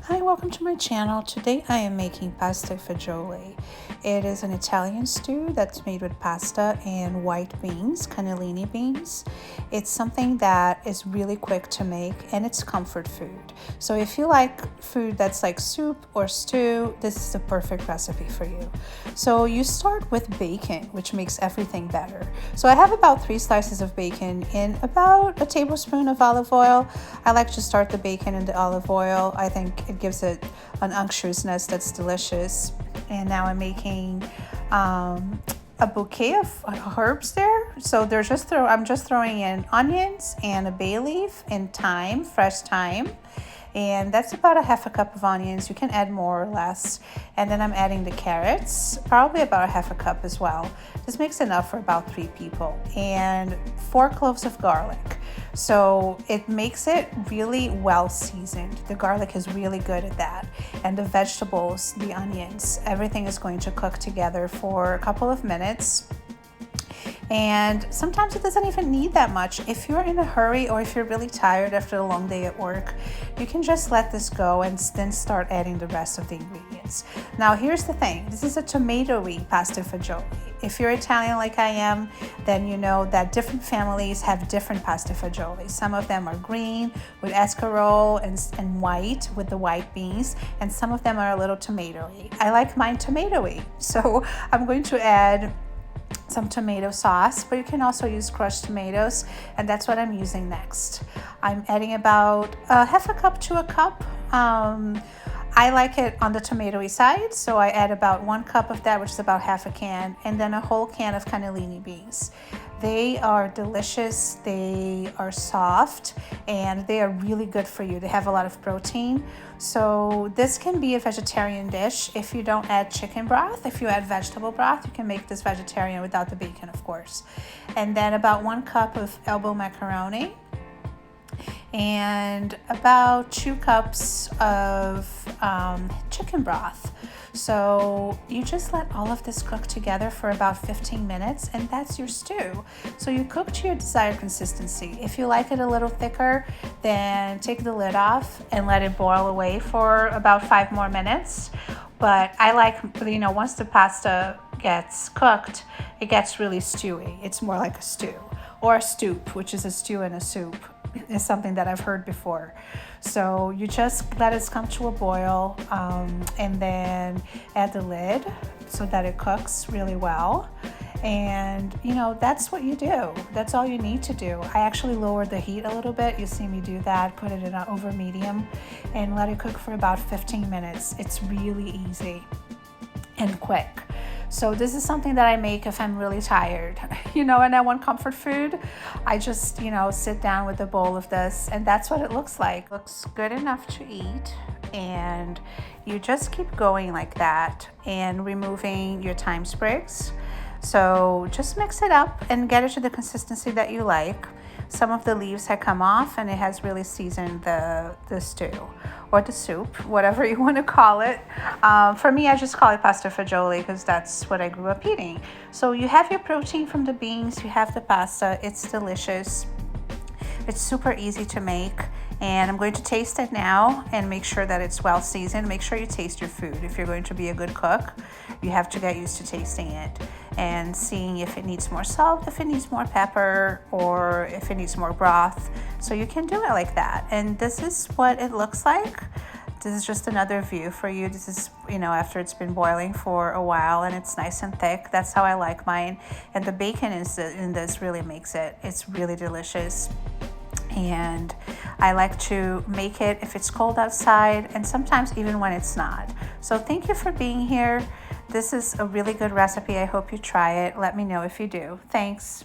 Hi, welcome to my channel. Today I am making pasta fagioli. It is an Italian stew that's made with pasta and white beans, cannellini beans. It's something that is really quick to make and it's comfort food. So if you like food that's like soup or stew, this is the perfect recipe for you. So you start with bacon, which makes everything better. So I have about 3 slices of bacon in about a tablespoon of olive oil. I like to start the bacon in the olive oil. I think it gives it an unctuousness that's delicious. And now I'm making a bouquet of herbs there. So I'm just throwing in onions and a bay leaf and thyme, fresh thyme. And that's about a half a cup of onions. You can add more or less. And then I'm adding the carrots, probably about a half a cup as well. This makes enough for about 3 people. And 4 cloves of garlic. So it makes it really well seasoned. The garlic is really good at that. And the vegetables, the onions, everything is going to cook together for a couple of minutes. And sometimes it doesn't even need that much. If you're in a hurry or if you're really tired after a long day at work, you can just let this go and then start adding the rest of the ingredients. Now here's the thing, this is a tomato-y pasta fagioli. If you're Italian like I am, then you know that different families have different pasta fagioli. Some of them are green with escarole and white with the white beans, and some of them are a little tomato-y. I like mine tomato-y, so I'm going to add some tomato sauce, but you can also use crushed tomatoes, and that's what I'm using next. I'm adding about half a cup to a cup. I like it on the tomatoey side, so I add about 1 cup of that, which is about half a can, and then a whole can of cannellini beans. They are delicious, they are soft, and they are really good for you. They have a lot of protein. So this can be a vegetarian dish if you don't add chicken broth. If you add vegetable broth, you can make this vegetarian without the bacon, of course. And then about 1 cup of elbow macaroni, and about 2 cups of chicken broth. So you just let all of this cook together for about 15 minutes and that's your stew. So you cook to your desired consistency. If you like it a little thicker, then take the lid off and let it boil away for about 5 more minutes. But I like, once the pasta gets cooked, it gets really stewy. It's more like a stew, or a stoop, which is a stew in a soup. Is something that I've heard before. So you just let it come to a boil and then add the lid so that it cooks really well. And that's what you do. That's all you need to do. I actually lowered the heat a little bit. You see me do that, put it in an over medium and let it cook for about 15 minutes. It's really easy and quick. So this is something that I make if I'm really tired, and I want comfort food. I just, sit down with a bowl of this, and that's what it looks like. Looks good enough to eat, and you just keep going like that and removing your thyme sprigs. So just mix it up and get it to the consistency that you like. Some of the leaves had come off and it has really seasoned the stew or the soup, whatever you want to call it. For me, I just call it pasta fagioli because that's what I grew up eating. So you have your protein from the beans, you have the pasta, it's delicious. It's super easy to make. And I'm going to taste it now and make sure that it's well seasoned. Make sure you taste your food. If you're going to be a good cook, you have to get used to tasting it and seeing if it needs more salt, if it needs more pepper, or if it needs more broth. So you can do it like that. And this is what it looks like. This is just another view for you. This is, after it's been boiling for a while and it's nice and thick. That's how I like mine. And the bacon in this really makes it. It's really delicious. And I like to make it if it's cold outside and sometimes even when it's not. So thank you for being here. This is a really good recipe. I hope you try it. Let me know if you do. Thanks.